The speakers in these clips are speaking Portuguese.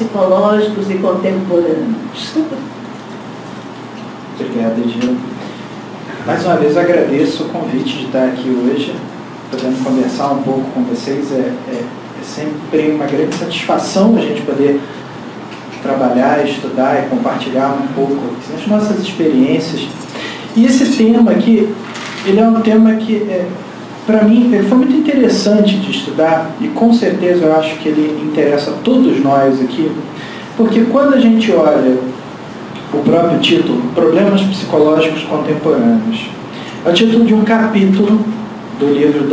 psicológicos e contemporâneos. Obrigado, Edil. Mais uma vez agradeço o convite de estar aqui hoje, podendo conversar um pouco com vocês. É sempre uma grande satisfação a gente poder trabalhar, estudar e compartilhar um pouco as nossas experiências. E esse tema aqui, ele é um tema que, para mim, foi muito interessante de estudar e com certeza eu acho que ele interessa a todos nós aqui, porque quando a gente olha o próprio título, Problemas Psicológicos Contemporâneos, é o título de um capítulo do livro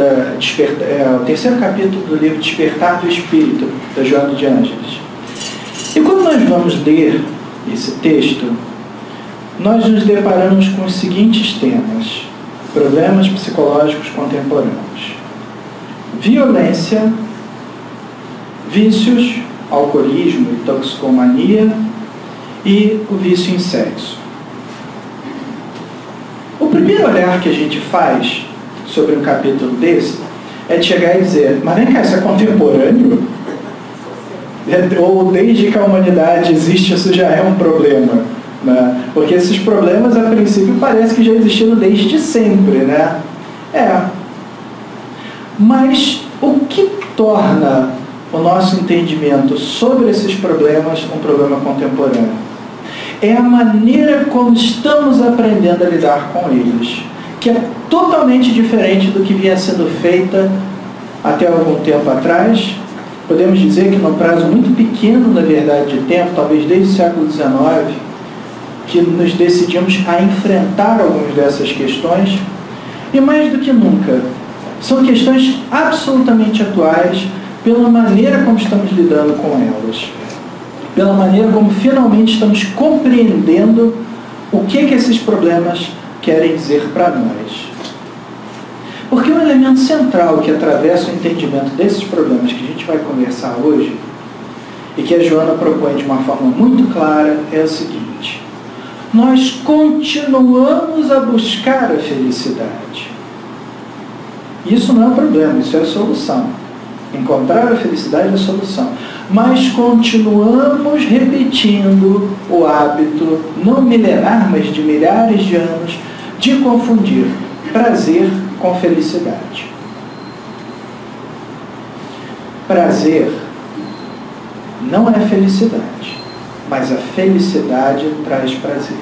o terceiro capítulo do livro Despertar do Espírito, da Joana de Ângeles. E quando nós vamos ler esse texto, nós nos deparamos com os seguintes temas: problemas psicológicos contemporâneos, violência, vícios, alcoolismo e toxicomania e o vício em sexo. O primeiro olhar que a gente faz sobre um capítulo desse é de chegar e dizer, mas vem cá, isso é contemporâneo? Ou desde que a humanidade existe, isso já é um problema, né? Porque esses problemas, a princípio, parece que já existiram desde sempre, né? Mas o que torna o nosso entendimento sobre esses problemas um problema contemporâneo? É a maneira como estamos aprendendo a lidar com eles, que é totalmente diferente do que vinha sendo feita até algum tempo atrás. Podemos dizer que num prazo muito pequeno, na verdade, de tempo, talvez desde o século XIX, que nos decidimos a enfrentar algumas dessas questões, e mais do que nunca, são questões absolutamente atuais pela maneira como estamos lidando com elas, pela maneira como finalmente estamos compreendendo o que esses problemas querem dizer para nós. Porque um elemento central que atravessa o entendimento desses problemas que a gente vai conversar hoje, e que a Joana propõe de uma forma muito clara, é o seguinte: nós continuamos a buscar a felicidade. Isso não é um problema, isso é a solução. Encontrar a felicidade é a solução. Mas continuamos repetindo o hábito, não milenar, mas de milhares de anos, de confundir prazer com felicidade. Prazer não é felicidade, mas a felicidade traz prazer.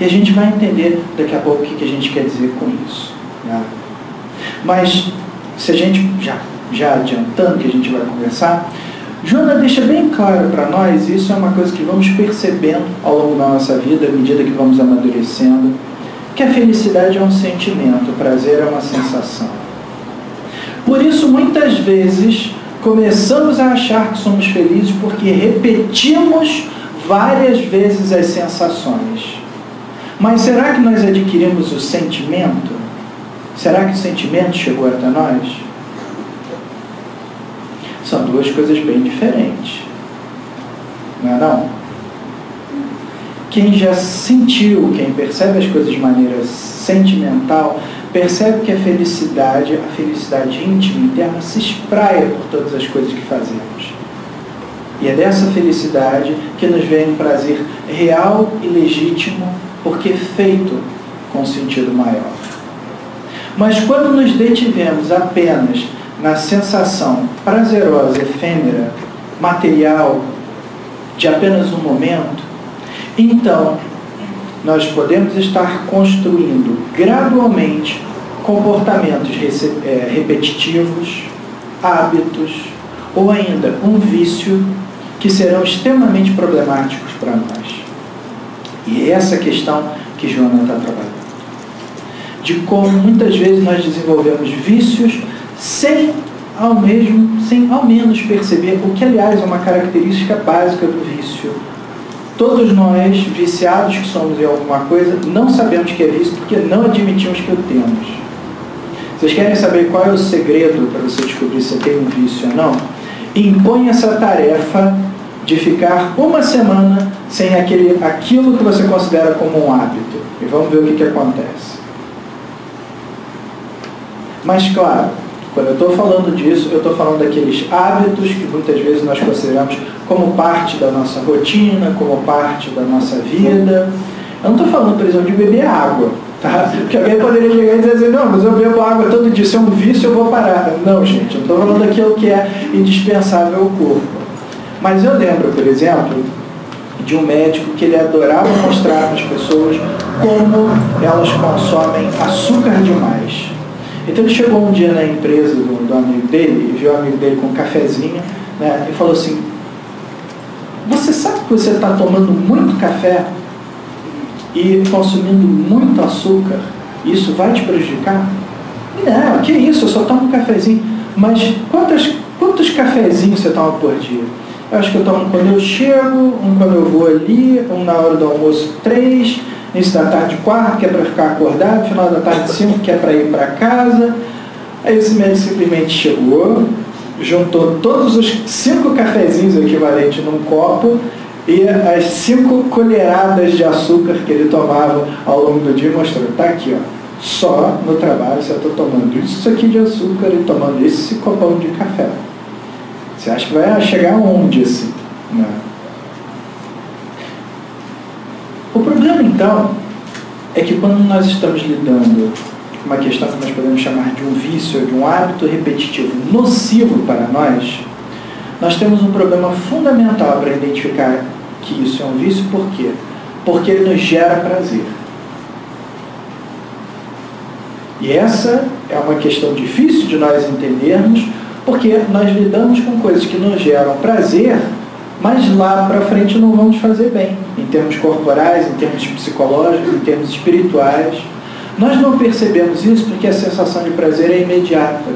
E a gente vai entender daqui a pouco o que a gente quer dizer com isso, né? Mas, se a gente, já adiantando que a gente vai conversar, Joana deixa bem claro para nós, isso é uma coisa que vamos percebendo ao longo da nossa vida, à medida que vamos amadurecendo, que a felicidade é um sentimento, o prazer é uma sensação. Por isso, muitas vezes, começamos a achar que somos felizes porque repetimos várias vezes as sensações. Mas será que nós adquirimos o sentimento? Será que o sentimento chegou até nós? São duas coisas bem diferentes. Não é não? Quem já sentiu, quem percebe as coisas de maneira sentimental, percebe que a felicidade íntima, interna, se espraia por todas as coisas que fazemos. E é dessa felicidade que nos vem um prazer real e legítimo, porque feito com sentido maior. Mas quando nos detivemos apenas na sensação prazerosa, efêmera, material, de apenas um momento, então nós podemos estar construindo gradualmente comportamentos repetitivos, hábitos, ou ainda um vício que serão extremamente problemáticos para nós. E é essa questão que Joana está trabalhando. De como muitas vezes nós desenvolvemos vícios sem ao menos perceber o que, aliás, é uma característica básica do vício. Todos nós, viciados que somos em alguma coisa, não sabemos que é vício porque não admitimos que o temos. Vocês querem saber qual é o segredo para você descobrir se tem um vício ou não? Impõe essa tarefa de ficar uma semana sem aquilo que você considera como um hábito. E vamos ver o que acontece. Mas, claro, quando eu estou falando disso, eu estou falando daqueles hábitos que muitas vezes nós consideramos como parte da nossa rotina, como parte da nossa vida. Eu não estou falando, por exemplo, de beber água, tá? Porque alguém poderia chegar e dizer assim, não, mas eu bebo água todo dia, se é um vício eu vou parar. Não, gente, eu estou falando daquilo que é indispensável ao corpo. Mas eu lembro, por exemplo, de um médico que ele adorava mostrar para as pessoas como elas consomem açúcar demais. Então ele chegou um dia na empresa do amigo dele, e viu o amigo dele com um cafezinho, né, e falou assim, você sabe que você está tomando muito café e consumindo muito açúcar? Isso vai te prejudicar? Não, que isso, eu só tomo um cafezinho. Mas quantos cafezinhos você toma por dia? Eu acho que eu tomo quando eu chego, um quando eu vou ali, um na hora do almoço 3, início da tarde 4, que é para ficar acordado, final da tarde 5, que é para ir para casa. Aí esse médico simplesmente chegou, juntou todos os 5 cafezinhos equivalentes num copo e as 5 colheradas de açúcar que ele tomava ao longo do dia, mostrou, tá aqui, ó, só no trabalho você está tomando isso aqui de açúcar e tomando esse copão de café. Você acha que vai chegar aonde assim? Né? O problema então é que quando nós estamos lidando com uma questão que nós podemos chamar de um vício, de um hábito repetitivo nocivo para nós temos um problema fundamental para identificar que isso é um vício. Por quê? Porque ele nos gera prazer. E essa é uma questão difícil de nós entendermos, porque nós lidamos com coisas que nos geram prazer, mas lá para frente não vamos fazer bem, em termos corporais, em termos psicológicos, em termos espirituais. Nós não percebemos isso porque a sensação de prazer é imediata.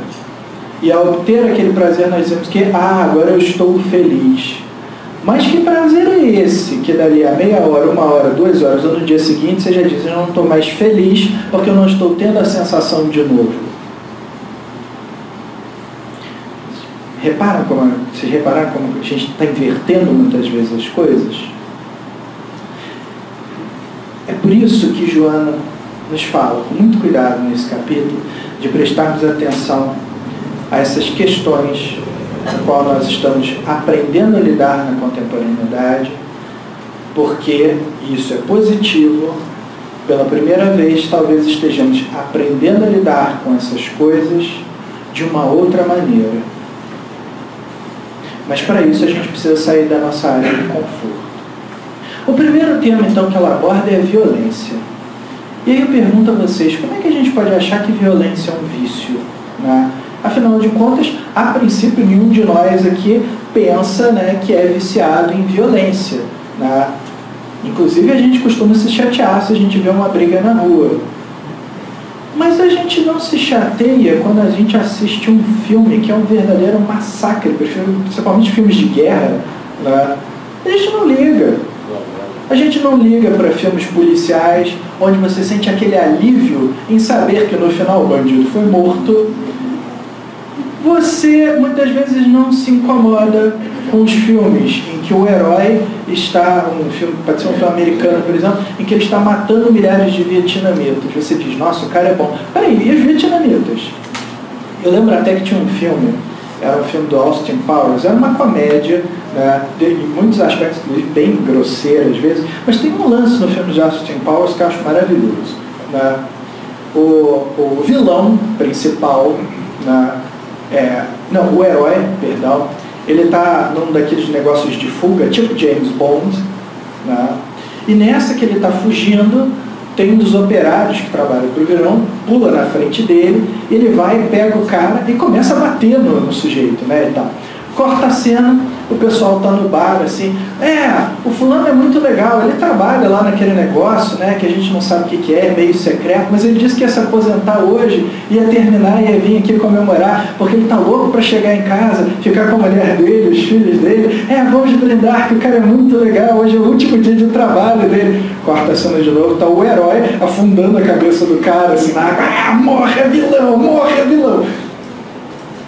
E ao obter aquele prazer nós dizemos que, agora eu estou feliz. Mas que prazer é esse? Que dali a meia hora, 1 hora, 2 horas, ou no dia seguinte você já diz, eu não estou mais feliz porque eu não estou tendo a sensação de novo. Vocês repararam como a gente está invertendo muitas vezes as coisas? É por isso que Joana nos fala, com muito cuidado nesse capítulo, de prestarmos atenção a essas questões com as quais nós estamos aprendendo a lidar na contemporaneidade, porque isso é positivo. Pela primeira vez, talvez estejamos aprendendo a lidar com essas coisas de uma outra maneira. Mas para isso a gente precisa sair da nossa área de conforto. O primeiro tema, então, que ela aborda é a violência. E aí eu pergunto a vocês, como é que a gente pode achar que violência é um vício? Né? Afinal de contas, a princípio, nenhum de nós aqui pensa, né, que é viciado em violência. Né? Inclusive, a gente costuma se chatear se a gente vê uma briga na rua. Mas a gente não se chateia quando a gente assiste um filme que é um verdadeiro massacre, principalmente filmes de guerra. Né? A gente não liga. A gente não liga para filmes policiais, onde você sente aquele alívio em saber que no final o bandido foi morto. Você muitas vezes não se incomoda com os filmes em que o herói está, pode ser um filme americano, por exemplo, em que ele está matando milhares de vietnamitas. Você diz, nossa, o cara é bom. Peraí, e os vietnamitas? Eu lembro até que tinha um filme, era um filme do Austin Powers, era uma comédia, né, em muitos aspectos bem grosseira às vezes, mas tem um lance no filme de Austin Powers que eu acho maravilhoso. Né? O vilão principal, né, o herói, perdão, ele está num daqueles negócios de fuga, tipo James Bond, né? E nessa que ele está fugindo, tem um dos operários que trabalha para o vilão, pula na frente dele, ele vai, pega o cara e começa a bater no sujeito, né? E tal. Corta a cena, o pessoal está no bar, assim, o fulano é muito legal, ele trabalha lá naquele negócio, né, que a gente não sabe o que é, meio secreto, mas ele disse que ia se aposentar hoje, ia terminar e ia vir aqui comemorar, porque ele está louco para chegar em casa, ficar com a mulher dele, os filhos dele, vamos brindar que o cara é muito legal, hoje é o último dia de trabalho dele. Corta a cena de novo, está o herói afundando a cabeça do cara, assim, na água, morre vilão, morre vilão.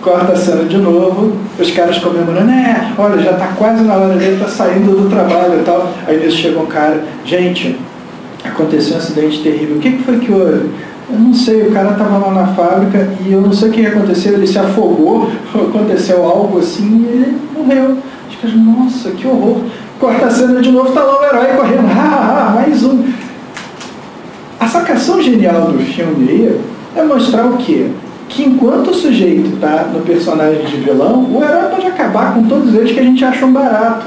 Corta a cena de novo, os caras comemorando, olha, já está quase na hora dele, está saindo do trabalho e tal. Aí eles chegam um cara, gente, aconteceu um acidente terrível, o que foi que houve? Eu não sei, o cara estava lá na fábrica e eu não sei o que aconteceu, ele se afogou, aconteceu algo assim e ele morreu. Os Nossa, que horror. Corta a cena de novo, está lá o herói correndo. Mais um. A sacação genial do filme aí é mostrar o quê? Que enquanto o sujeito está no personagem de vilão, o herói pode acabar com todos eles que a gente acha um barato.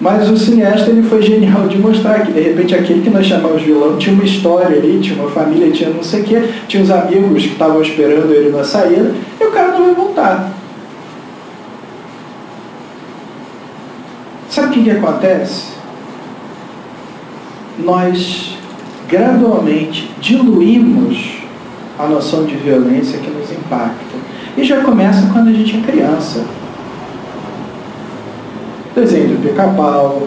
Mas o cineasta ele foi genial de mostrar que, de repente, aquele que nós chamamos de vilão tinha uma história ali, tinha uma família, tinha não sei o quê, tinha uns amigos que estavam esperando ele na saída, e o cara não vai voltar. Sabe o que acontece? Nós, gradualmente, diluímos a noção de violência que nos impacta. E já começa quando a gente é criança. Desenho do Pica-Pau,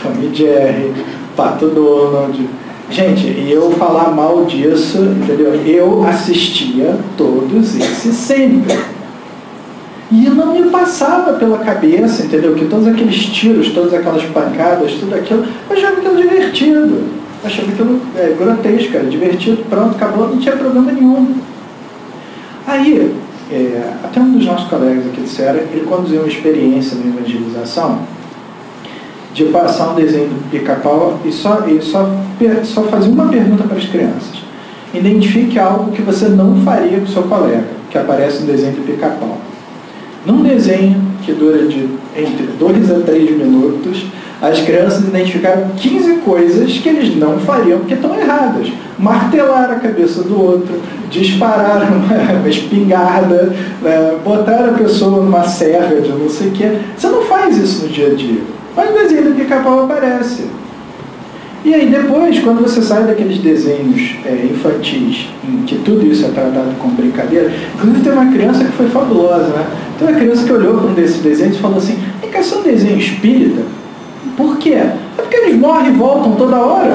Tom e Jerry, Pato Donald. Gente, e eu falar mal disso, entendeu? Eu assistia todos esses sempre. E não me passava pela cabeça, entendeu? Que todos aqueles tiros, todas aquelas pancadas, tudo aquilo, eu achava aquilo divertido. Eu achava aquilo grotesco, era divertido, pronto, acabou, não tinha problema nenhum. Aí, até um dos nossos colegas aqui disseram, ele conduziu uma experiência na evangelização de passar um desenho do Pica-Pau e só fazer uma pergunta para as crianças. Identifique algo que você não faria com o seu colega, que aparece no desenho do Pica-Pau. Num desenho que dura entre 2 a 3 minutos, as crianças identificaram 15 coisas que eles não fariam porque estão erradas. Martelar a cabeça do outro, disparar uma espingarda, botar a pessoa numa serra de não sei o quê. Você não faz isso no dia a dia. Mas o desenho do Pica-Pau aparece. E aí depois, quando você sai daqueles desenhos infantis, em que tudo isso é tratado como brincadeira, inclusive tem uma criança que foi fabulosa, né? Tem uma criança que olhou para um desses desenhos e falou assim, é só um desenho espírita? Por quê? É porque eles morrem e voltam toda hora.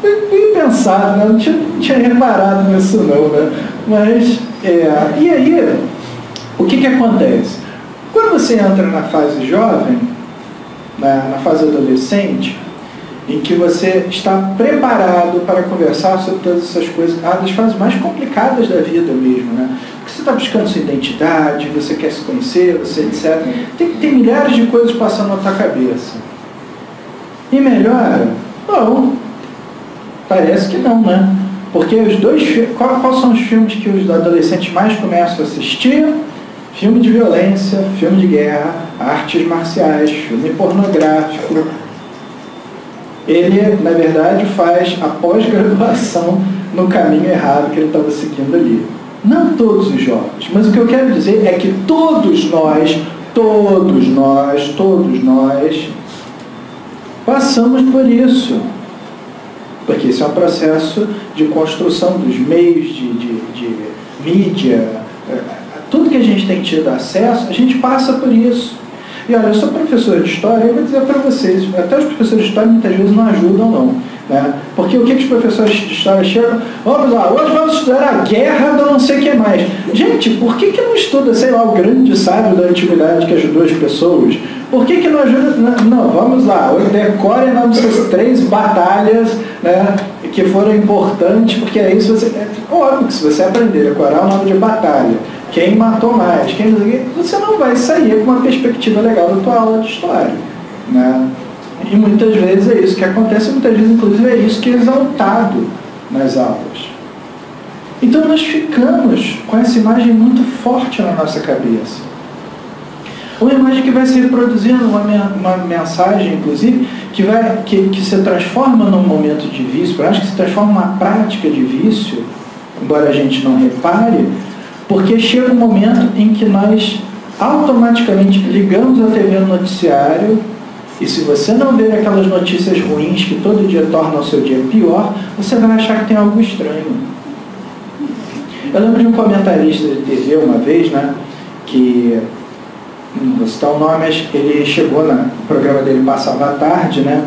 Bem pensado, né? Não tinha reparado nisso não, né? Mas, e aí, o que acontece? Quando você entra na fase jovem, na fase adolescente, em que você está preparado para conversar sobre todas essas coisas, das fases mais complicadas da vida mesmo, né? Porque você está buscando sua identidade, você quer se conhecer, você etc. Tem milhares de coisas passando na tua cabeça. E melhora? Não. Parece que não, né? Porque os dois filmes... Quais são os filmes que os adolescentes mais começam a assistir? Filme de violência, filme de guerra, artes marciais, filme pornográfico. Ele, na verdade, faz a pós-graduação no caminho errado que ele estava seguindo ali. Não todos os jovens, mas o que eu quero dizer é que todos nós passamos por isso. Porque esse é um processo de construção dos meios de mídia. Tudo que a gente tem tido acesso, a gente passa por isso. E olha, eu sou professor de história, eu vou dizer para vocês, até os professores de história muitas vezes não ajudam não, né? Porque o que os professores de história chegam, vamos lá, hoje vamos estudar a guerra do não sei o que mais. Gente, por que não estuda, sei lá, o grande sábio da antiguidade que ajudou as pessoas? Por que não ajuda? Não, vamos lá, hoje decore essas 3 batalhas, né, que foram importantes, porque aí se você... óbvio que se você aprender a decorar o nome de batalha, quem matou mais, você não vai sair com uma perspectiva legal da tua aula de história, né? E muitas vezes é isso que acontece, muitas vezes inclusive é isso que é exaltado nas aulas. Então nós ficamos com essa imagem muito forte na nossa cabeça. Uma imagem que vai se reproduzindo, uma mensagem, inclusive, que se transforma num momento de vício, eu acho que se transforma numa prática de vício, embora a gente não repare, porque chega um momento em que nós automaticamente ligamos a TV no noticiário e se você não ver aquelas notícias ruins que todo dia tornam o seu dia pior, você vai achar que tem algo estranho. Eu lembro de um comentarista de TV uma vez, né, que, não vou citar o nome, mas ele chegou no programa dele, passava à tarde, né,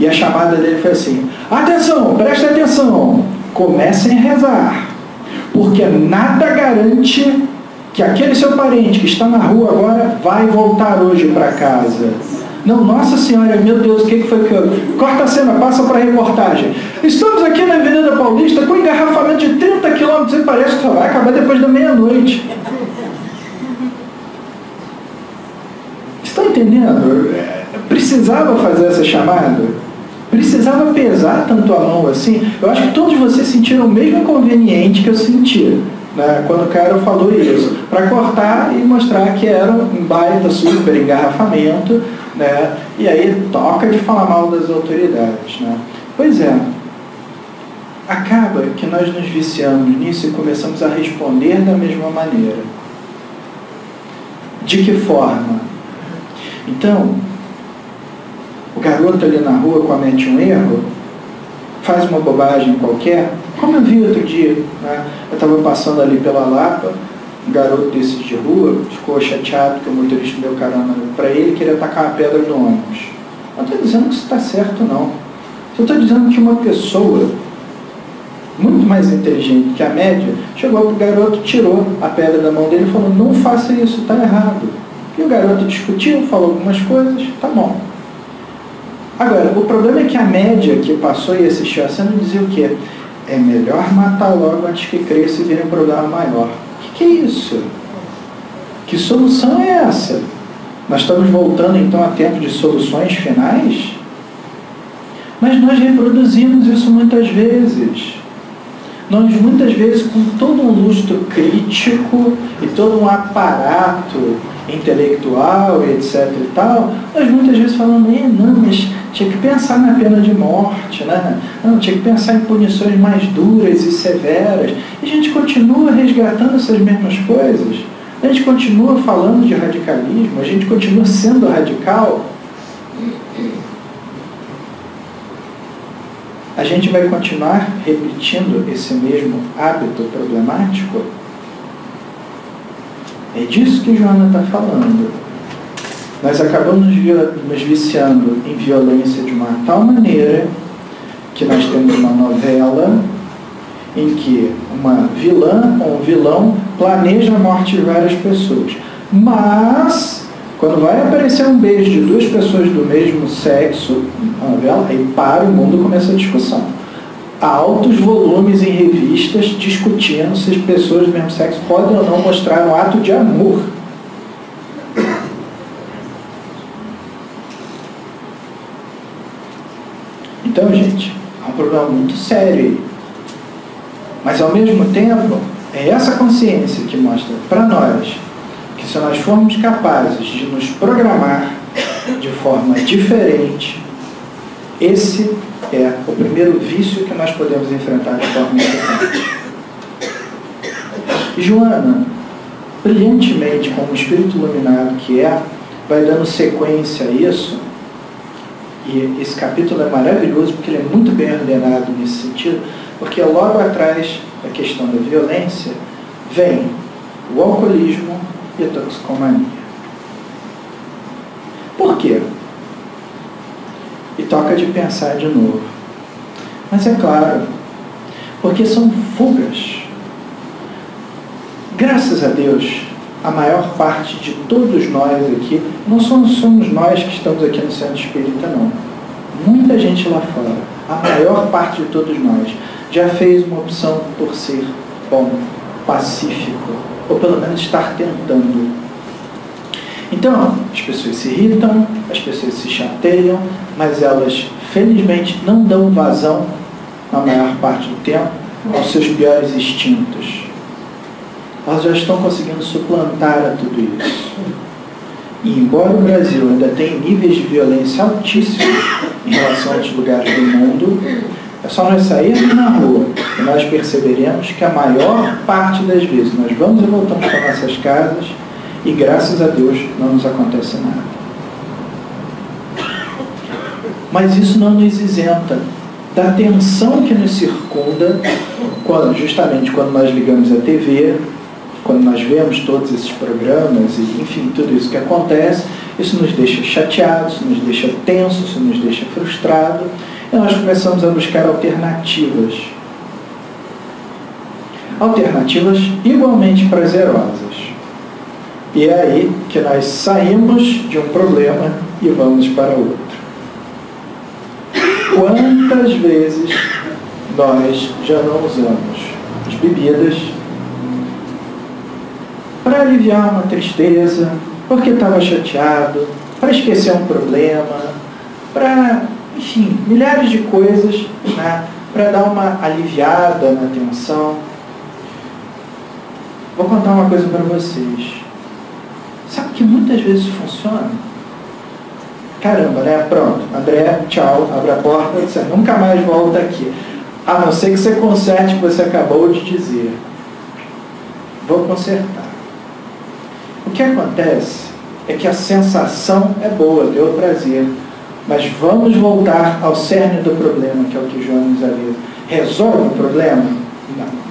e a chamada dele foi assim, atenção, presta atenção, comecem a rezar. Porque nada garante que aquele seu parente que está na rua agora vai voltar hoje para casa. Não, Nossa Senhora, meu Deus, o que foi que eu... Corta a cena, passa para a reportagem. Estamos aqui na Avenida Paulista com um engarrafamento de 30 quilômetros e parece que só vai acabar depois da meia-noite. entendendo? Precisava fazer essa chamada? Precisava pesar tanto a mão assim? Eu acho que todos vocês sentiram o mesmo inconveniente que eu senti, né, quando o cara falou isso, para cortar e mostrar que era um baita super engarrafamento, né, e aí toca de falar mal das autoridades, né? Pois é, acaba que nós nos viciamos nisso e começamos a responder da mesma maneira. De que forma? Então, o garoto ali na rua comete um erro, faz uma bobagem qualquer, como eu vi outro dia, né? Eu estava passando ali pela Lapa, um garoto desses de rua ficou chateado que o motorista deu carona para ele e queria tacar uma pedra no ônibus. Não estou dizendo que isso está certo, não. Eu estou dizendo que uma pessoa muito mais inteligente que a média chegou para o garoto, tirou a pedra da mão dele e falou: não faça isso, está errado. E o garoto discutiu, falou algumas coisas, tá bom. Agora, o problema é que a média que passou e assistiu a cena dizia o quê? É melhor matar logo antes que cresça e vire um problema maior. O que é isso? Que solução é essa? Nós estamos voltando então a tempo de soluções finais? Mas nós reproduzimos isso muitas vezes. Nós muitas vezes, com todo um lustro crítico e todo um aparato intelectual, etc. e tal, nós muitas vezes falamos: não, mas tinha que pensar na pena de morte, né? Não, tinha que pensar em punições mais duras e severas. E a gente continua resgatando essas mesmas coisas. A gente continua falando de radicalismo, a gente continua sendo radical. A gente vai continuar repetindo esse mesmo hábito problemático? É disso que Joana está falando. Nós acabamos nos viciando em violência de uma tal maneira que nós temos uma novela em que uma vilã ou um vilão planeja a morte de várias pessoas. Mas, quando vai aparecer um beijo de duas pessoas do mesmo sexo na novela, aí para o mundo, começa a discussão. Altos volumes em revistas discutindo se as pessoas do mesmo sexo podem ou não mostrar um ato de amor. Então, gente, é um problema muito sério aí. Mas, ao mesmo tempo, é essa consciência que mostra para nós que, se nós formos capazes de nos programar de forma diferente, esse é o primeiro vício que nós podemos enfrentar de forma diferente. Joana, brilhantemente, como o espírito iluminado que é, vai dando sequência a isso. E esse capítulo é maravilhoso porque ele é muito bem ordenado nesse sentido, porque logo atrás da questão da violência vem o alcoolismo e a toxicomania. Por quê? E toca de pensar de novo. Mas é claro, porque são fugas. Graças a Deus, a maior parte de todos nós aqui, não somos nós que estamos aqui no Centro Espírita, não. Muita gente lá fora, a maior parte de todos nós, já fez uma opção por ser bom, pacífico, ou pelo menos estar tentando. Então, as pessoas se irritam, as pessoas se chateiam, mas elas, felizmente, não dão vazão, na maior parte do tempo, aos seus piores instintos. Elas já estão conseguindo suplantar a tudo isso. E embora o Brasil ainda tenha níveis de violência altíssimos em relação a outros lugares do mundo, é só nós sairmos na rua e nós perceberemos que a maior parte das vezes nós vamos e voltamos para nossas casas e, graças a Deus, não nos acontece nada. Mas isso não nos isenta da tensão que nos circunda, justamente quando nós ligamos a TV, quando nós vemos todos esses programas e, enfim, tudo isso que acontece. Isso nos deixa chateados, isso nos deixa tensos, isso nos deixa frustrados, e nós começamos a buscar alternativas. Alternativas igualmente prazerosas. E é aí que nós saímos de um problema e vamos para outro. Quantas vezes nós já não usamos as bebidas para aliviar uma tristeza, porque estava chateado, para esquecer um problema, para, enfim, milhares de coisas, né, para dar uma aliviada na tensão. Vou contar uma coisa para vocês. Sabe que muitas vezes funciona? Caramba, né? Pronto, André, tchau, abre a porta, você nunca mais volta aqui. A não ser que você conserte o que você acabou de dizer. Vou consertar. O que acontece é que a sensação é boa, deu prazer. Mas vamos voltar ao cerne do problema, que é o que João nos avisa. Resolve o problema? Não.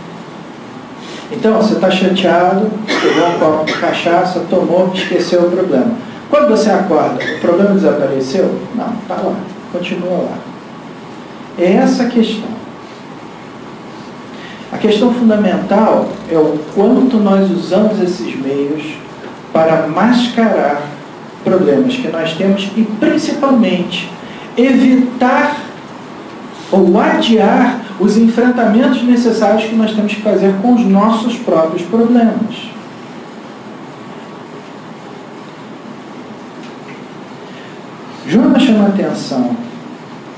Então, você está chateado, pegou um copo de cachaça, tomou, esqueceu o problema. Quando você acorda, o problema desapareceu? Não, está lá, continua lá. É essa a questão. A questão fundamental é o quanto nós usamos esses meios para mascarar problemas que nós temos e, principalmente, evitar ou adiar os enfrentamentos necessários que nós temos que fazer com os nossos próprios problemas. Joana chama atenção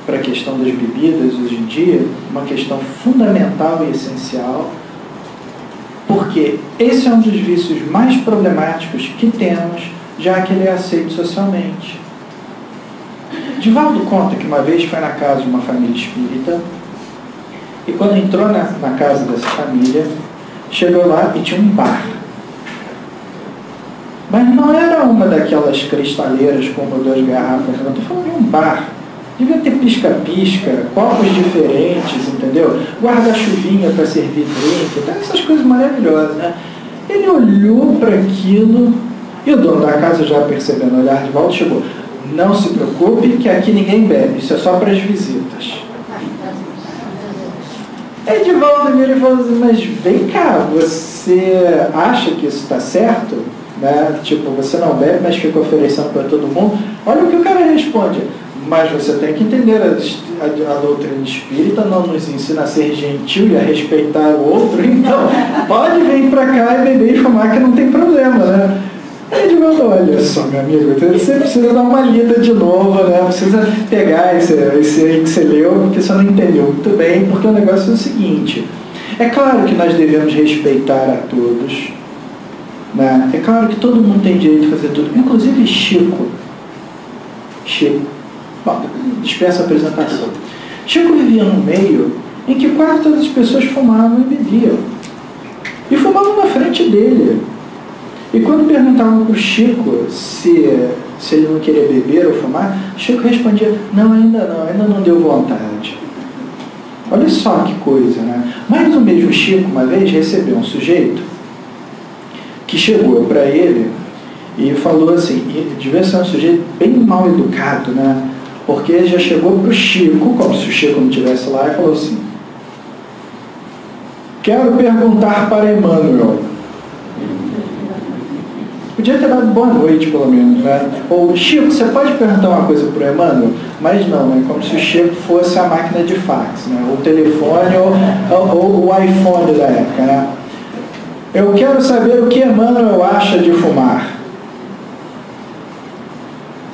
para a questão das bebidas hoje em dia, uma questão fundamental e essencial, porque esse é um dos vícios mais problemáticos que temos, já que ele é aceito socialmente. Divaldo conta que uma vez foi na casa de uma família espírita, e quando entrou na casa dessa família, chegou lá e tinha um bar. Mas não era uma daquelas cristaleiras com 2 garrafas, não, estou falando de um bar. Devia ter pisca-pisca, copos diferentes, entendeu? Guarda-chuvinha para servir drink, tá? Essas coisas maravilhosas, né? Ele olhou para aquilo, e o dono da casa, já percebendo o olhar de volta, chegou: não se preocupe que aqui ninguém bebe, isso é só para as visitas. Edivaldo vira e falou assim: mas vem cá, você acha que isso está certo? Né? Tipo, você não bebe, mas fica oferecendo para todo mundo. Olha o que o cara responde: mas você tem que entender, a doutrina espírita não nos ensina a ser gentil e a respeitar o outro, então pode vir para cá e beber e fumar que não tem problema, né? Aí eu digo: olha só, meu amigo, você precisa dar uma lida de novo, né? Precisa pegar esse aí que você leu, porque você não entendeu muito bem, porque o negócio é o seguinte: é claro que nós devemos respeitar a todos, né? É claro que todo mundo tem direito de fazer tudo, inclusive Chico. Bom, dispensa a apresentação. Chico vivia num meio em que quase todas as pessoas fumavam e bebiam. E fumavam na frente dele. E quando perguntavam para o Chico se ele não queria beber ou fumar, Chico respondia: não, ainda não deu vontade. Olha só que coisa, né? Mas o mesmo Chico, uma vez, recebeu um sujeito que chegou para ele e falou assim, e devia ser um sujeito bem mal educado, né? Porque ele já chegou para o Chico, como se o Chico não estivesse lá, e falou assim: quero perguntar para Emmanuel. Podia ter dado boa noite, pelo menos, né? Ou: Chico, você pode perguntar uma coisa para o Emmanuel? Mas não, é como se o Chico fosse a máquina de fax, né? O telefone ou o iPhone da época, né? Eu quero saber o que Emmanuel acha de fumar.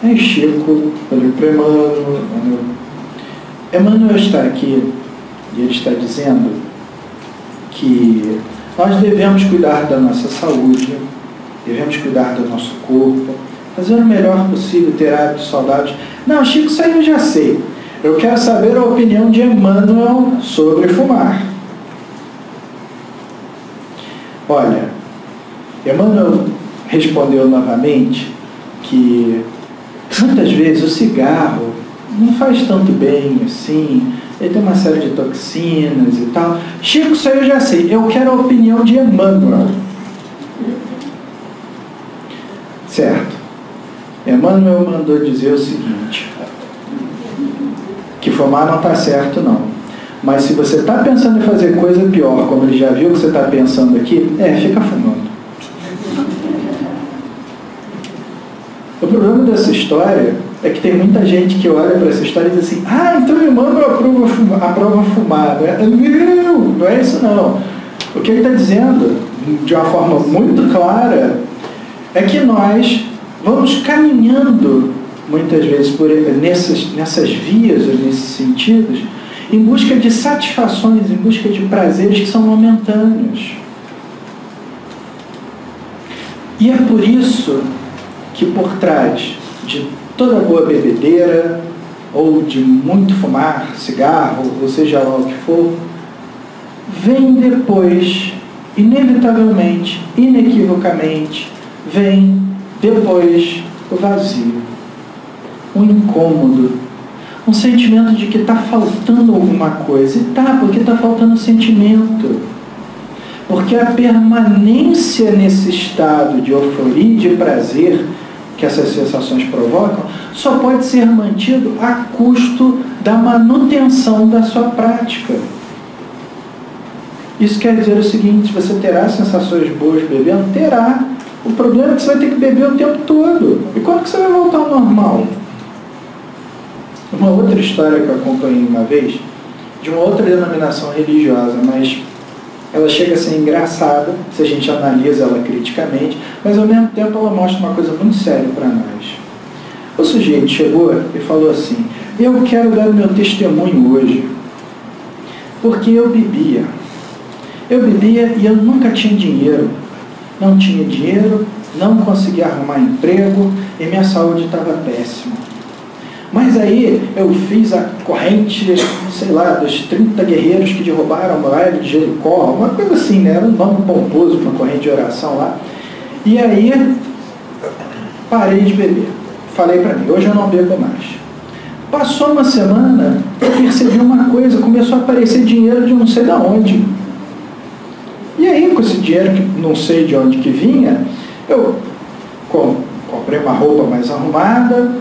Aí Chico olhou para Emmanuel. Emmanuel está aqui e ele está dizendo que nós devemos cuidar da nossa saúde, devemos cuidar do nosso corpo, fazer o melhor possível, ter hábitos saudáveis. Não, Chico, isso aí eu já sei. Eu quero saber a opinião de Emmanuel sobre fumar. Olha, Emmanuel respondeu novamente que muitas vezes o cigarro não faz tanto bem assim, ele tem uma série de toxinas e tal. Chico, isso aí eu já sei. Eu quero a opinião de Emmanuel. Certo. Emmanuel mandou dizer o seguinte: que fumar não está certo, não. Mas se você está pensando em fazer coisa pior, como ele já viu que você está pensando aqui, fica fumando. O problema dessa história é que tem muita gente que olha para essa história e diz assim: ah, então o Emmanuel aprova fumar, né? Não é isso não. O que ele está dizendo, de uma forma muito clara, é que nós vamos caminhando, muitas vezes, nessas vias, ou nesses sentidos, em busca de satisfações, em busca de prazeres que são momentâneos. E é por isso que por trás de toda boa bebedeira, ou de muito fumar, cigarro, ou seja lá o que for, vem depois, inevitavelmente, inequivocamente, vem depois o vazio, um incômodo, um sentimento de que está faltando alguma coisa. E tá, porque está faltando sentimento. Porque a permanência nesse estado de euforia e de prazer que essas sensações provocam só pode ser mantido a custo da manutenção da sua prática. Isso quer dizer o seguinte: você terá sensações boas bebendo? Terá. O problema é que você vai ter que beber o tempo todo. E quando que você vai voltar ao normal? Uma outra história que eu acompanhei uma vez, de uma outra denominação religiosa, mas ela chega a ser engraçada se a gente analisa ela criticamente, mas ao mesmo tempo ela mostra uma coisa muito séria para nós. O sujeito chegou e falou assim: eu quero dar o meu testemunho hoje, porque eu bebia e eu nunca tinha dinheiro. Não tinha dinheiro, não conseguia arrumar emprego e minha saúde estava péssima. Mas aí eu fiz a corrente, sei lá, dos 30 guerreiros que derrubaram o muralha de Jericó, uma coisa assim, né? Era um nome pomposo para uma corrente de oração lá. E aí parei de beber. Falei para mim: hoje eu não bebo mais. Passou uma semana, eu percebi uma coisa: começou a aparecer dinheiro de não sei de onde. E aí, com esse dinheiro que não sei de onde que vinha, eu comprei uma roupa mais arrumada,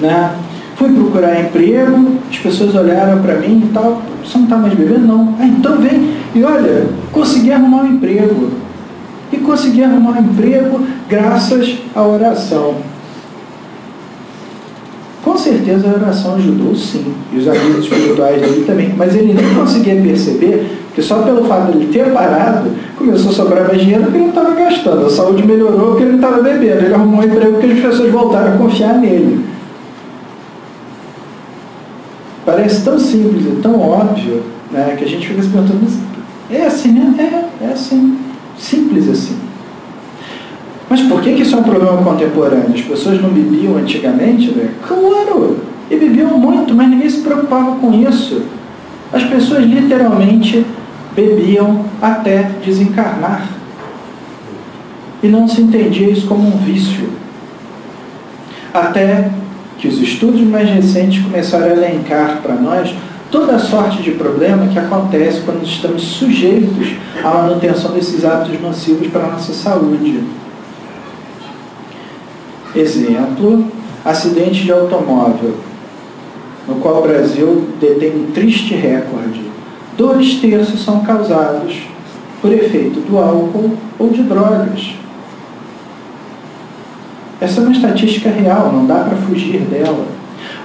né? Fui procurar emprego, as pessoas olharam para mim e tal: você não está mais bebendo? Não. Ah, então vem. E olha, consegui arrumar um emprego. E consegui arrumar um emprego graças à oração. Com certeza a oração ajudou, sim. E os amigos espirituais dele também. Mas ele nem conseguia perceber que só pelo fato de ele ter parado, começou a sobrar mais dinheiro porque ele não estava gastando. A saúde melhorou porque ele não estava bebendo. Ele arrumou um emprego porque as pessoas voltaram a confiar nele. Parece tão simples e tão óbvio, né, que a gente fica se perguntando: é assim, né? É assim. Simples assim. Mas por que isso é um problema contemporâneo? As pessoas não bebiam antigamente, né? Claro! E bebiam muito, mas ninguém se preocupava com isso. As pessoas literalmente bebiam até desencarnar. E não se entendia isso como um vício. Até que os estudos mais recentes começaram a elencar para nós toda a sorte de problema que acontece quando estamos sujeitos à manutenção desses hábitos nocivos para a nossa saúde. Exemplo: acidente de automóvel, no qual o Brasil detém um triste recorde. 2/3 são causados por efeito do álcool ou de drogas. Essa é uma estatística real, não dá para fugir dela.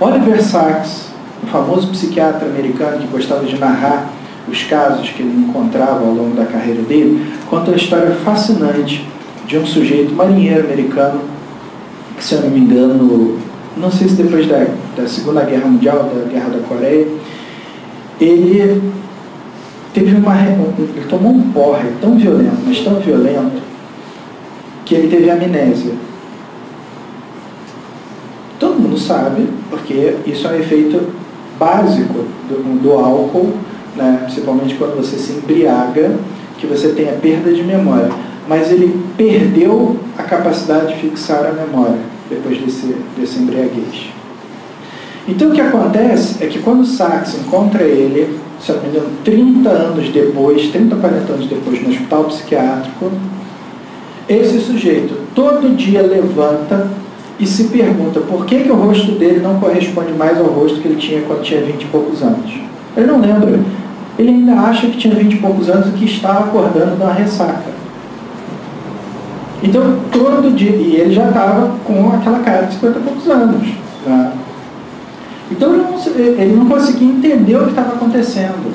Oliver Sacks, o famoso psiquiatra americano que gostava de narrar os casos que ele encontrava ao longo da carreira dele, conta uma história fascinante de um sujeito marinheiro americano que, se eu não me engano, não sei se depois da Segunda Guerra Mundial, da Guerra da Coreia, ele teve ele tomou um porre tão violento, mas tão violento, que ele teve amnésia. Todo mundo sabe, porque isso é um efeito básico do álcool, né? Principalmente quando você se embriaga, que você tem a perda de memória. Mas ele perdeu a capacidade de fixar a memória depois desse embriaguez. Então o que acontece é que quando Sacks encontra ele, se não me engano, 30 anos depois, 30 ou 40 anos depois, no hospital psiquiátrico, esse sujeito todo dia levanta e se pergunta por que o rosto dele não corresponde mais ao rosto que ele tinha quando tinha 20 e poucos anos. Ele não lembra. Ele ainda acha que tinha 20 e poucos anos e que estava acordando de uma ressaca. Então, todo dia, e ele já estava com aquela cara de 50 e poucos anos. Tá? Então, ele não conseguia entender o que estava acontecendo.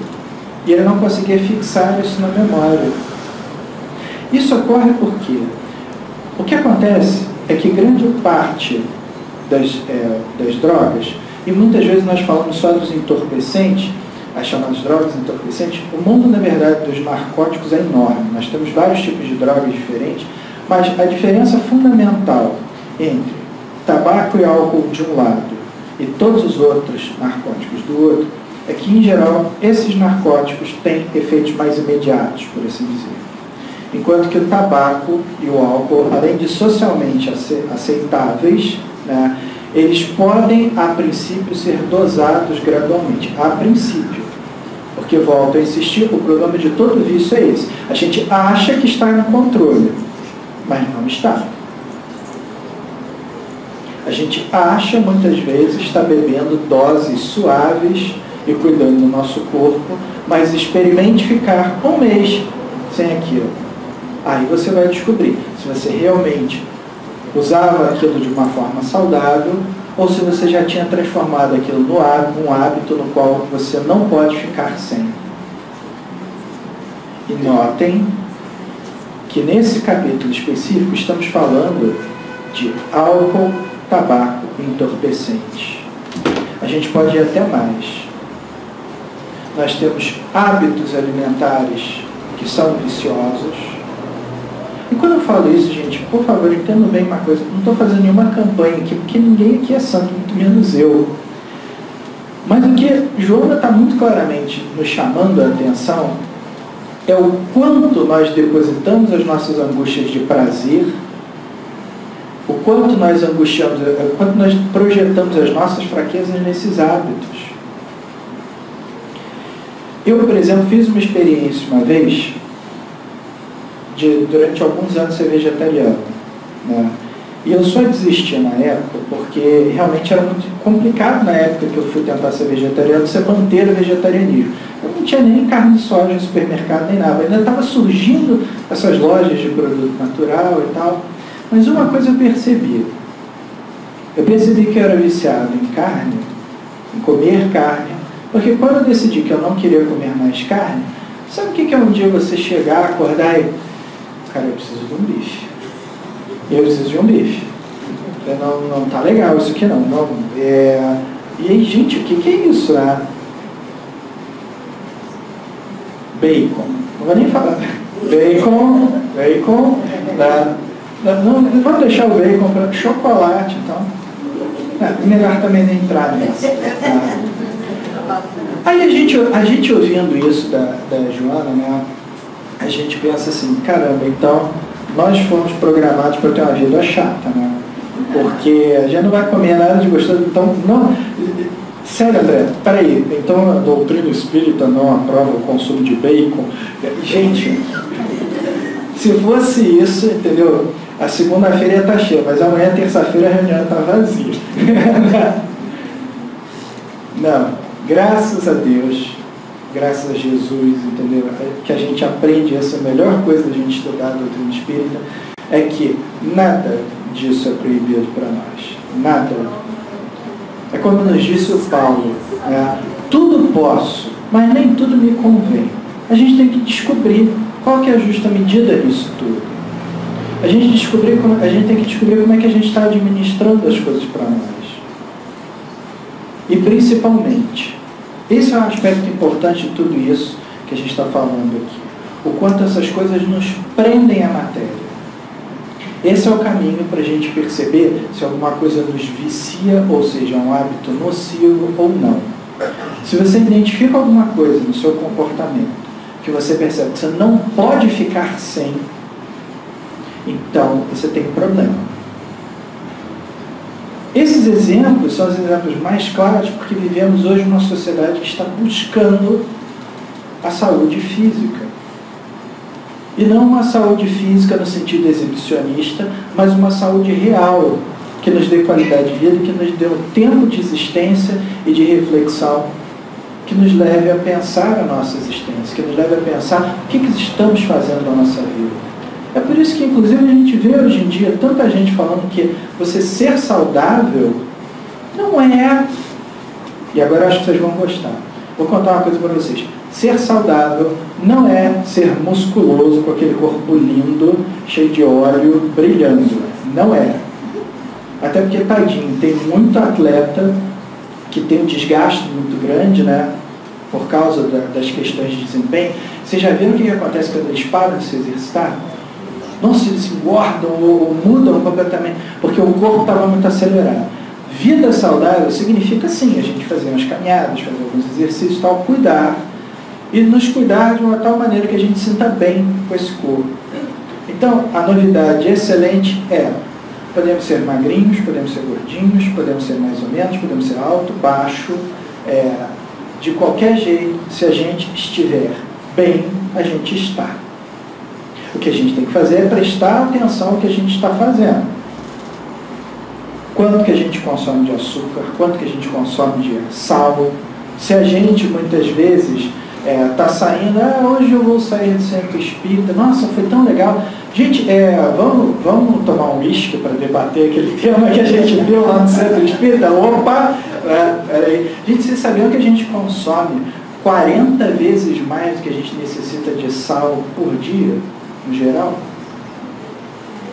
E ele não conseguia fixar isso na memória. Isso ocorre por quê? O que acontece é que grande parte das drogas, e muitas vezes nós falamos só dos entorpecentes, as chamadas drogas entorpecentes, o mundo, na verdade, dos narcóticos é enorme. Nós temos vários tipos de drogas diferentes, mas a diferença fundamental entre tabaco e álcool de um lado e todos os outros narcóticos do outro é que, em geral, esses narcóticos têm efeitos mais imediatos, por assim dizer. Enquanto que o tabaco e o álcool, além de socialmente aceitáveis, né, eles podem, a princípio, ser dosados gradualmente. A princípio. Porque, volto a insistir, o problema de todo vício é esse. A gente acha que está no controle, mas não está. A gente acha, muitas vezes, está bebendo doses suaves e cuidando do nosso corpo, mas experimente ficar um mês sem aquilo. Aí você vai descobrir se você realmente usava aquilo de uma forma saudável ou se você já tinha transformado aquilo num hábito no qual você não pode ficar sem. E notem que nesse capítulo específico estamos falando de álcool, tabaco e entorpecentes. A gente pode ir até mais. Nós temos hábitos alimentares que são viciosos. E quando eu falo isso, gente, por favor, entendam bem uma coisa. Não estou fazendo nenhuma campanha aqui, porque ninguém aqui é santo, muito menos eu. Mas o que Joana está muito claramente nos chamando a atenção é o quanto nós depositamos as nossas angústias de prazer, o quanto nós angustiamos, o quanto nós projetamos as nossas fraquezas nesses hábitos. Eu, por exemplo, fiz uma experiência uma vez de, durante alguns anos, ser vegetariano, né? E eu só desisti na época porque realmente era muito complicado na época que eu fui tentar ser vegetariano, você manter o vegetarianismo. Eu não tinha nem carne de soja no supermercado, nem nada. Ainda estava surgindo essas lojas de produto natural e tal. Mas uma coisa eu percebi. Eu percebi que eu era viciado em carne, em comer carne, porque quando eu decidi que eu não queria comer mais carne, sabe o que é um dia você chegar, acordar e... Cara, eu preciso de um bife. Eu preciso de um bife. Não tá legal isso aqui não. E aí, gente, o que é isso, né? Bacon. Não vou nem falar. Bacon. Não vamos deixar o bacon para chocolate, então. Melhor também nem entrar nessa. Aí a gente ouvindo isso da Joana, né? A gente pensa assim, caramba, então nós fomos programados para ter uma vida chata, né? Porque a gente não vai comer nada de gostoso, então não. Sério, André, peraí, então a doutrina espírita não aprova o consumo de bacon. Gente, se fosse isso, entendeu? A segunda-feira ia estar cheia, mas amanhã, terça-feira, a reunião está vazia. Não, graças a Deus, graças a Jesus, entendeu? Que a gente aprende, essa melhor coisa da gente estudar a doutrina espírita, é que nada disso é proibido para nós. Nada. É como nos disse o Paulo, tudo posso, mas nem tudo me convém. A gente tem que descobrir qual que é a justa medida disso tudo. A gente tem que descobrir como é que a gente está administrando as coisas para nós. E principalmente, esse é um aspecto importante de tudo isso que a gente está falando aqui. O quanto essas coisas nos prendem à matéria. Esse é o caminho para a gente perceber se alguma coisa nos vicia, ou seja, um hábito nocivo ou não. Se você identifica alguma coisa no seu comportamento que você percebe que você não pode ficar sem, então você tem um problema. Esses exemplos são os exemplos mais claros porque vivemos hoje numa sociedade que está buscando a saúde física. E não uma saúde física no sentido exibicionista, mas uma saúde real, que nos dê qualidade de vida, que nos dê um tempo de existência e de reflexão, que nos leve a pensar a nossa existência, que nos leve a pensar o que estamos fazendo na nossa vida. É por isso que, inclusive, a gente vê hoje em dia tanta gente falando que você ser saudável não é... E agora eu acho que vocês vão gostar. Vou contar uma coisa para vocês. Ser saudável não é ser musculoso com aquele corpo lindo, cheio de óleo, brilhando. Não é. Até porque, tadinho, tem muito atleta que tem um desgaste muito grande, né? Por causa das questões de desempenho. Vocês já viram o que acontece quando eles param de se exercitar? Nossa, eles engordam ou mudam completamente, porque o corpo estava muito acelerado. Vida saudável significa, sim, a gente fazer umas caminhadas, fazer alguns exercícios, tal, cuidar. E nos cuidar de uma tal maneira que a gente se sinta bem com esse corpo. Então, a novidade excelente é: podemos ser magrinhos, podemos ser gordinhos, podemos ser mais ou menos, podemos ser alto, baixo, de qualquer jeito, se a gente estiver bem, a gente está. O que a gente tem que fazer é prestar atenção ao que a gente está fazendo. Quanto que a gente consome de açúcar, quanto que a gente consome de sal. Se a gente, muitas vezes, está saindo, hoje eu vou sair do centro espírita, nossa, foi tão legal. Gente, vamos tomar um uísque para debater aquele tema que a gente viu lá no centro espírita? Opa! Peraí. Gente, vocês sabiam que a gente consome 40 vezes mais do que a gente necessita de sal por dia, no geral?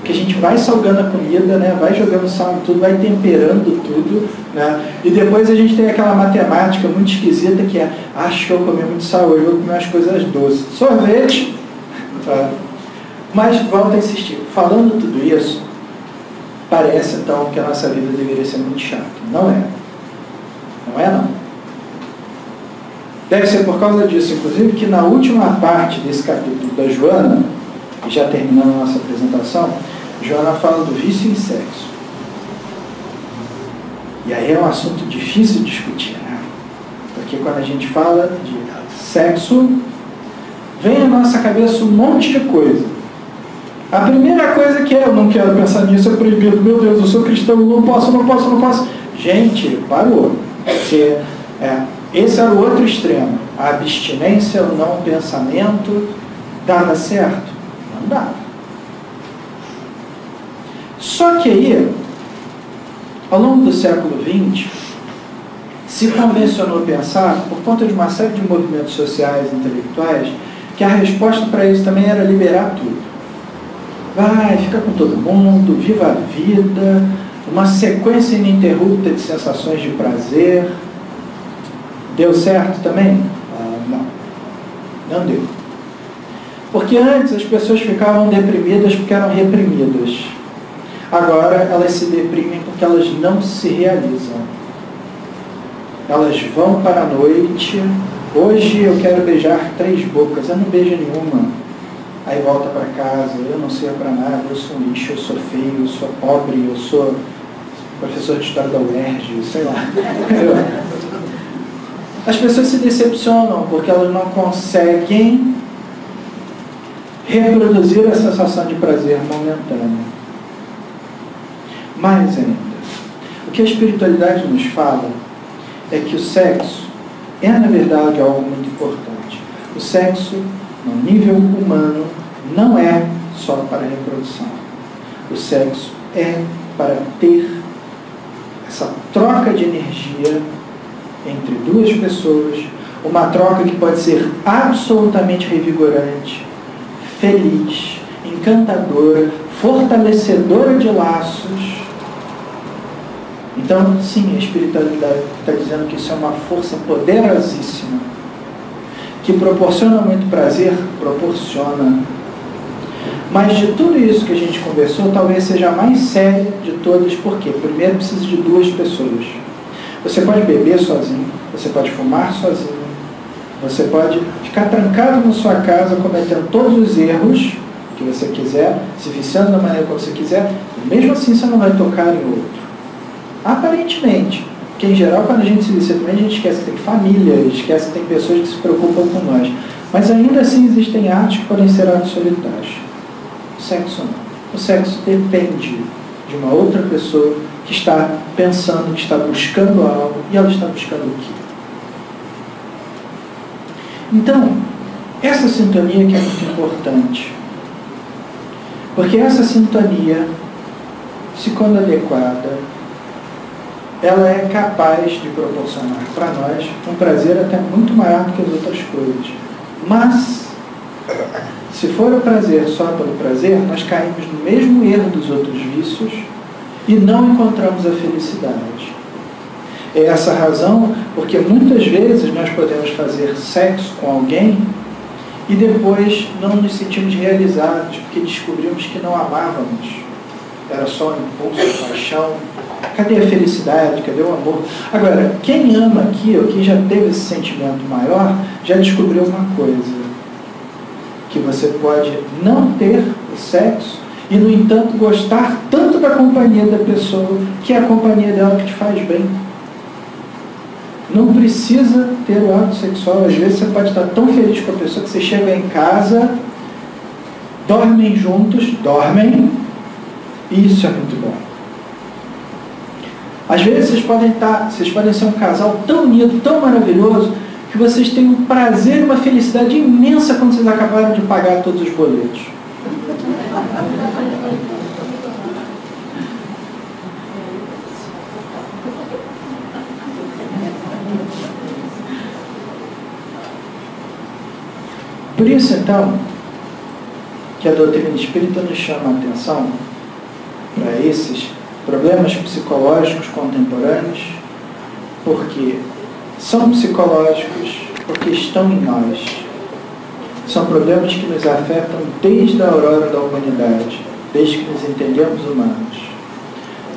Que a gente vai salgando a comida, né? Vai jogando sal em tudo, vai temperando tudo, né? E depois a gente tem aquela matemática muito esquisita que é: acho que eu comi muito sal, hoje eu vou comer umas coisas doces. Sorvete! Tá? Mas volto a insistir, falando tudo isso, parece então que a nossa vida deveria ser muito chata. Não é. Não é, não. Deve ser por causa disso, inclusive, que na última parte desse capítulo da Joana, e já terminando a nossa apresentação, Joana fala do vício em sexo. E aí é um assunto difícil de discutir, né? Porque quando a gente fala de sexo, vem à nossa cabeça um monte de coisa. A primeira coisa que eu não quero pensar nisso, é proibido. Meu Deus, eu sou cristão, não posso. Gente, parou. Porque, esse era o outro extremo. A abstinência, o não pensamento, dava certo? Não dava. Só que aí, ao longo do século XX, se convencionou pensar, por conta de uma série de movimentos sociais e intelectuais, que a resposta para isso também era liberar tudo. Vai, fica com todo mundo, viva a vida, uma sequência ininterrupta de sensações de prazer. Deu certo também? Não deu. Porque antes as pessoas ficavam deprimidas porque eram reprimidas. Agora elas se deprimem porque elas não se realizam. Elas vão para a noite. Hoje eu quero beijar 3 bocas. Eu não beijo nenhuma. Aí volta para casa. Eu não sirvo para nada. Eu sou um lixo. Eu sou feio. Eu sou pobre. Eu sou professor de história da UERJ. Sei lá. As pessoas se decepcionam porque elas não conseguem reproduzir a sensação de prazer momentânea. Mais ainda, o que a espiritualidade nos fala é que o sexo é, na verdade, algo muito importante. O sexo, no nível humano, não é só para a reprodução. O sexo é para ter essa troca de energia entre 2 pessoas, uma troca que pode ser absolutamente revigorante, feliz, encantadora, fortalecedora de laços. Então, sim, a espiritualidade está dizendo que isso é uma força poderosíssima, que proporciona muito prazer, proporciona. Mas de tudo isso que a gente conversou, talvez seja a mais séria de todas, porque primeiro precisa de 2 pessoas. Você pode beber sozinho, você pode fumar sozinho, você pode ficar trancado na sua casa, cometendo todos os erros que você quiser, se viciando da maneira que você quiser, e mesmo assim você não vai tocar em outro. Aparentemente, porque em geral quando a gente se vicia também a gente esquece que tem família, esquece que tem pessoas que se preocupam com nós. Mas ainda assim existem atos que podem ser atos solitários. O sexo não. O sexo depende de uma outra pessoa que está pensando, que está buscando algo, e ela está buscando o quê? Então, essa sintonia que é muito importante. Porque essa sintonia, se quando adequada, ela é capaz de proporcionar para nós um prazer até muito maior do que as outras coisas. Mas, se for o prazer só pelo prazer, nós caímos no mesmo erro dos outros vícios e não encontramos a felicidade. É essa a razão porque muitas vezes nós podemos fazer sexo com alguém e depois não nos sentimos realizados, porque descobrimos que não amávamos. Era só um impulso, paixão. Cadê a felicidade? Cadê o amor? Agora, quem ama aqui, ou quem já teve esse sentimento maior, já descobriu uma coisa. Que você pode não ter o sexo e, no entanto, gostar tanto da companhia da pessoa que é a companhia dela que te faz bem. Não precisa ter o ato sexual. Às vezes você pode estar tão feliz com a pessoa que você chega em casa, dormem juntos, e isso é muito bom. Às vezes vocês podem ser um casal tão unido, tão maravilhoso, que vocês têm um prazer e uma felicidade imensa quando vocês acabaram de pagar todos os boletos. Por isso, então, que a doutrina espírita nos chama a atenção para esses problemas psicológicos contemporâneos, porque são psicológicos, porque estão em nós. São problemas que nos afetam desde a aurora da humanidade, desde que nos entendemos humanos.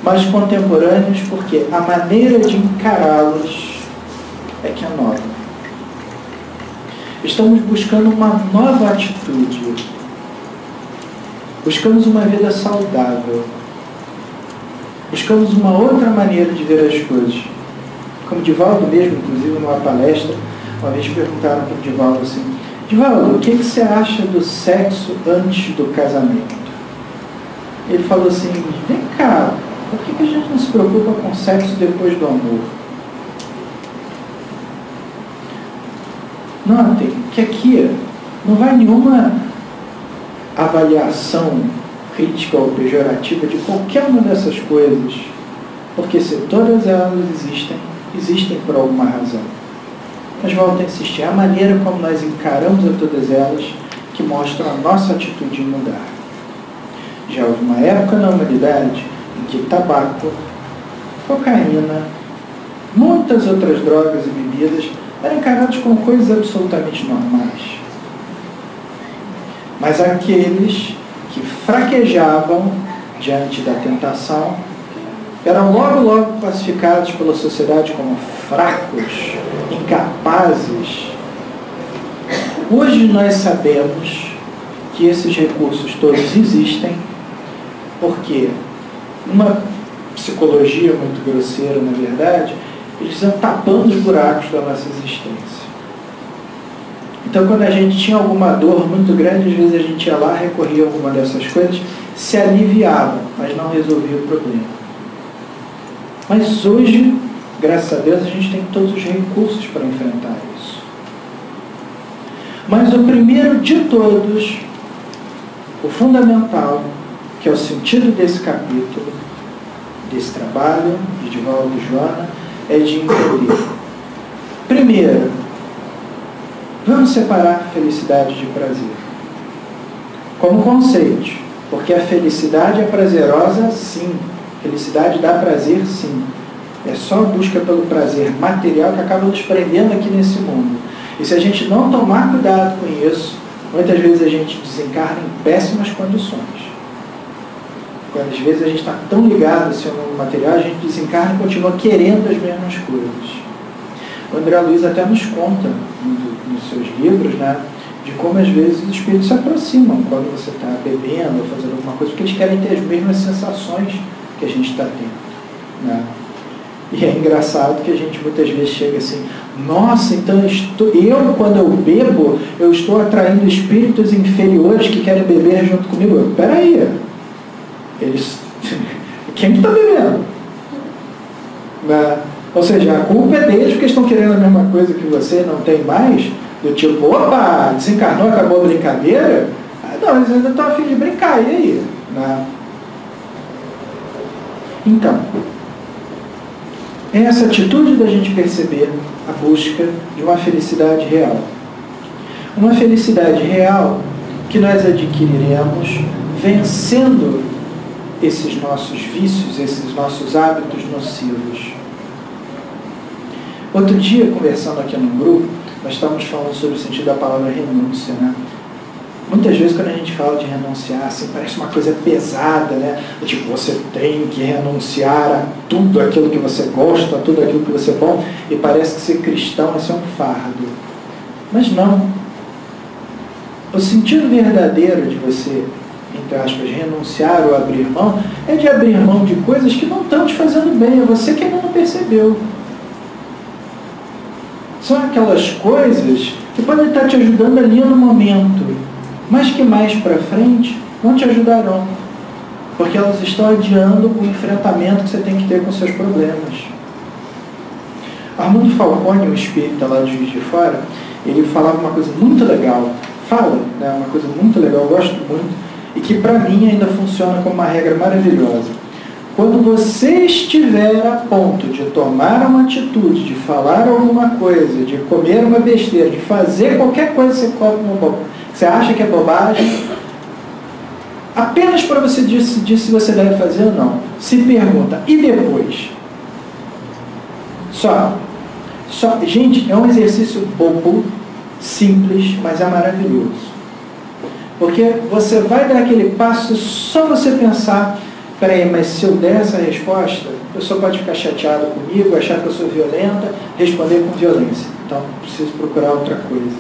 Mas contemporâneos porque a maneira de encará-los é que é nova. Estamos buscando uma nova atitude. Buscamos uma vida saudável. Buscamos uma outra maneira de ver as coisas. Como Divaldo mesmo, inclusive, numa palestra, uma vez perguntaram para o Divaldo assim: Divaldo, o que você acha do sexo antes do casamento? Ele falou assim: vem cá, por que a gente não se preocupa com sexo depois do amor? Notem que aqui não vai nenhuma avaliação crítica ou pejorativa de qualquer uma dessas coisas, porque se todas elas existem por alguma razão. Mas volto a insistir, a maneira como nós encaramos a todas elas que mostram a nossa atitude em mudar. Já houve uma época na humanidade em que tabaco, cocaína, muitas outras drogas e bebidas eram encarados como coisas absolutamente normais. Mas aqueles que fraquejavam diante da tentação eram logo classificados pela sociedade como fracos, incapazes. Hoje nós sabemos que esses recursos todos existem, porque uma psicologia muito grosseira, na verdade, eles estão tapando os buracos da nossa existência. Então, quando a gente tinha alguma dor muito grande, às vezes a gente ia lá, recorria a alguma dessas coisas, se aliviava, mas não resolvia o problema. Mas hoje, graças a Deus, a gente tem todos os recursos para enfrentar isso. Mas o primeiro de todos, o fundamental, que é o sentido desse capítulo, desse trabalho, de Divaldo e Joana, é de entender. Primeiro, vamos separar felicidade de prazer. Como conceito, porque a felicidade é prazerosa, sim. Felicidade dá prazer, sim. É só a busca pelo prazer material que acaba nos prendendo aqui nesse mundo. E se a gente não tomar cuidado com isso, muitas vezes a gente desencarna em péssimas condições. Quando às vezes a gente está tão ligado ao seu mundo material, a gente desencarna e continua querendo as mesmas coisas. O André Luiz até nos conta, nos seus livros, né, de como às vezes os espíritos se aproximam quando você está bebendo ou fazendo alguma coisa, porque eles querem ter as mesmas sensações que a gente está tendo. Né? E é engraçado que a gente muitas vezes chega assim: nossa, então quando eu bebo, eu estou atraindo espíritos inferiores que querem beber junto comigo. Peraí, quem que está bebendo? Né? Ou seja, a culpa é deles porque estão querendo a mesma coisa que você, não tem mais, do tipo, opa, desencarnou, acabou a brincadeira? Não, eles ainda estão a fim de brincar, e aí? Né? Então, essa atitude da gente perceber a busca de uma felicidade real. Uma felicidade real que nós adquiriremos vencendo esses nossos vícios, esses nossos hábitos nocivos. Outro dia, conversando aqui num grupo, nós estávamos falando sobre o sentido da palavra renúncia, né? Muitas vezes quando a gente fala de renunciar, assim, parece uma coisa pesada, né? Tipo, você tem que renunciar a tudo aquilo que você gosta, a tudo aquilo que você é bom, e parece que ser cristão é ser um fardo. Mas não. O sentido verdadeiro de você, entre aspas, renunciar ou abrir mão, é de abrir mão de coisas que não estão te fazendo bem, é você que ainda não percebeu. São aquelas coisas que podem estar te ajudando ali no momento, mas que mais para frente não te ajudarão, porque elas estão adiando o enfrentamento que você tem que ter com seus problemas. Armando Falcone, o espírita lá de Juiz de Fora, ele falava uma coisa muito legal, uma coisa muito legal, eu gosto muito, e que para mim ainda funciona como uma regra maravilhosa. Quando você estiver a ponto de tomar uma atitude, de falar alguma coisa, de comer uma besteira, de fazer qualquer coisa que você acha que é bobagem, apenas para você decidir se você deve fazer ou não, se pergunta, e depois? Gente, é um exercício bobo, simples, mas é maravilhoso. Porque você vai dar aquele passo só você pensar, peraí, mas se eu der essa resposta, a pessoa pode ficar chateada comigo, achar que eu sou violenta, responder com violência. Então, preciso procurar outra coisa.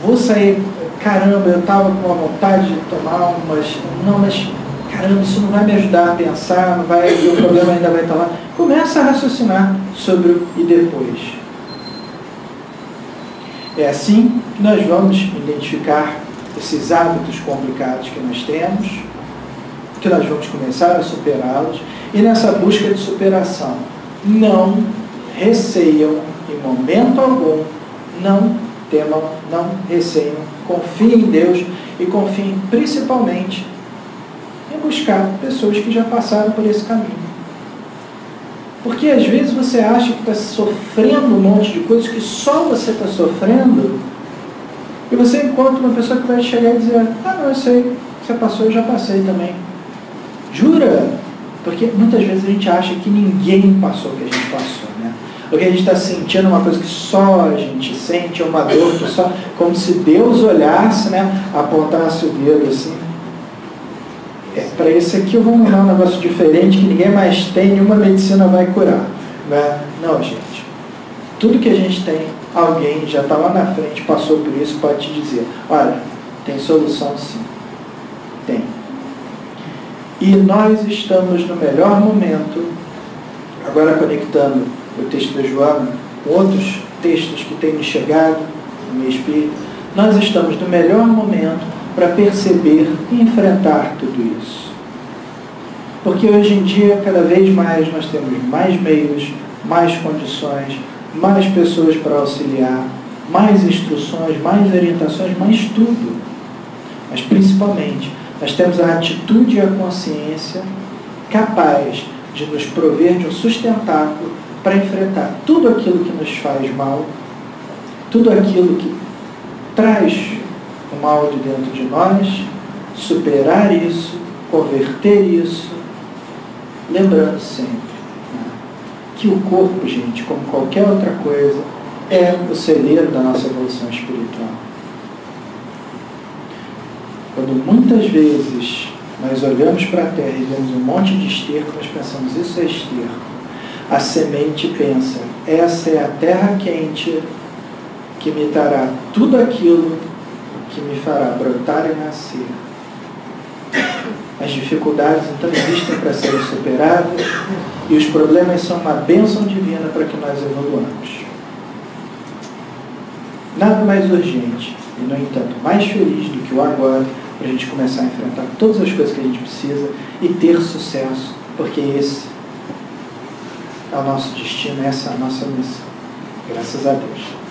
Vou sair, caramba, eu estava com a vontade de tomar umas... Não, mas, caramba, isso não vai me ajudar a pensar, o problema ainda vai estar lá. Começa a raciocinar sobre o e depois. É assim que nós vamos identificar esses hábitos complicados que nós temos, que nós vamos começar a superá-los, e nessa busca de superação, não receiam em momento algum, não temam, não receiam, confiem em Deus e confiem principalmente em buscar pessoas que já passaram por esse caminho. Porque às vezes você acha que está sofrendo um monte de coisas que só você está sofrendo, e você encontra uma pessoa que vai chegar e dizer, não, eu sei, você passou, eu já passei também. Jura? Porque muitas vezes a gente acha que ninguém passou o que a gente passou, né? O que a gente está sentindo é uma coisa que só a gente sente, é uma dor que só... Como se Deus olhasse, né? Apontasse o dedo assim. Para esse aqui eu vou mudar um negócio diferente que ninguém mais tem, nenhuma medicina vai curar. Né? Não, gente. Tudo que a gente tem, alguém já está lá na frente, passou por isso, pode te dizer, olha, tem solução sim. Tem. E nós estamos no melhor momento, agora conectando o texto da Joana com outros textos que têm me chegado no meu espírito, nós estamos no melhor momento para perceber e enfrentar tudo isso. Porque hoje em dia, cada vez mais, nós temos mais meios, mais condições, mais pessoas para auxiliar, mais instruções, mais orientações, mais tudo. Mas principalmente, nós temos a atitude e a consciência capaz de nos prover de um sustentáculo para enfrentar tudo aquilo que nos faz mal, tudo aquilo que traz o mal de dentro de nós, superar isso, converter isso, lembrando sempre, né, que o corpo, gente, como qualquer outra coisa, é o celeiro da nossa evolução espiritual. Quando muitas vezes nós olhamos para a terra e vemos um monte de esterco, nós pensamos, isso é esterco. A semente pensa, essa é a terra quente que me dará tudo aquilo que me fará brotar e nascer. As dificuldades então existem para serem superadas e os problemas são uma bênção divina para que nós evoluamos. Nada mais urgente e, no entanto, mais feliz do que o agora, para a gente começar a enfrentar todas as coisas que a gente precisa e ter sucesso, porque esse é o nosso destino, essa é a nossa missão. Graças a Deus.